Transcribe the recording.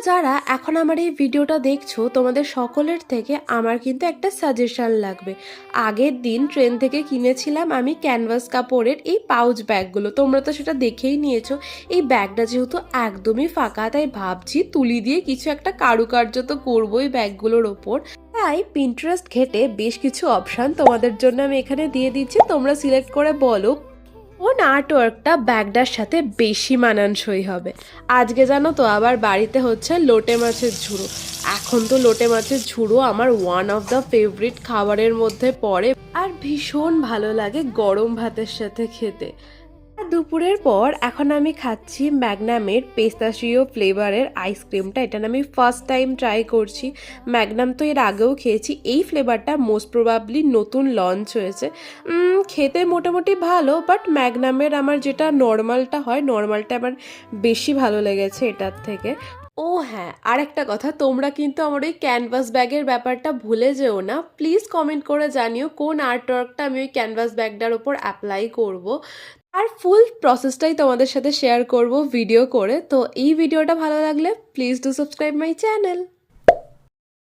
যারা এখন আমার এই ভিডিওটা দেখছো তোমাদের সকলের থেকে আমার কিন্তু একটা সাজেশন লাগবে। আগের দিন ট্রেন থেকে কিনেছিলাম আমি ক্যানভাস কাপড়ের এই পাউচ ব্যাগগুলো, তোমরা তো সেটা দেখেই নিয়েছো। এই ব্যাগটা যেহেতু একদমই ফাঁকা, তাই ভাবছি তুলি দিয়ে কিছু একটা কারুকার্য তো করবোই ব্যাগগুলোর ওপর। তাই পিন্টারেস্ট ঘেটে বেশ কিছু অপশান তোমাদের জন্য আমি এখানে দিয়ে দিচ্ছি, তোমরা সিলেক্ট করে বলো কোন আর্টওয়ার্কটা ব্যাগটার সাথে বেশি মানানসই হবে। আজকে জানো তো আবার বাড়িতে হচ্ছে লোটে মাছের ঝুড়ো। এখন তো লোটে মাছের ঝুড়ো আমার ওয়ান অফ দ্য ফেভারিট খাবারের মধ্যে পড়ে, আর ভীষণ ভালো লাগে গরম ভাতের সাথে খেতে। দুপুরের পর এখন আমি খাচ্ছি ম্যাগনামের পেস্তাশিও ফ্লেভারের আইসক্রিমটা। এটা আমি ফার্স্ট টাইম ট্রাই করছি। ম্যাগনাম তো এর আগেও খেয়েছি, এই ফ্লেভারটা মোস্ট প্রবাবলি নতুন লঞ্চ হয়েছে। খেতে মোটামুটি ভালো, বাট ম্যাগনামের আমার যেটা নর্মালটা হয়, নর্মালটা আমার বেশি ভালো লেগেছে এটার থেকে। ও হ্যাঁ, আর একটা কথা, তোমরা কিন্তু আমার ওই ক্যানভাস ব্যাগের ব্যাপারটা ভুলে যেও না। প্লিজ কমেন্ট করে জানিও কোন আর্টওয়ার্কটা আমি ওই ক্যানভাস ব্যাগটার ওপর অ্যাপ্লাই করব। আর ফুল প্রসেসটাই তোমাদের সাথে শেয়ার করব ভিডিও করে। তো এই ভিডিওটা ভালো লাগলে please do subscribe my channel.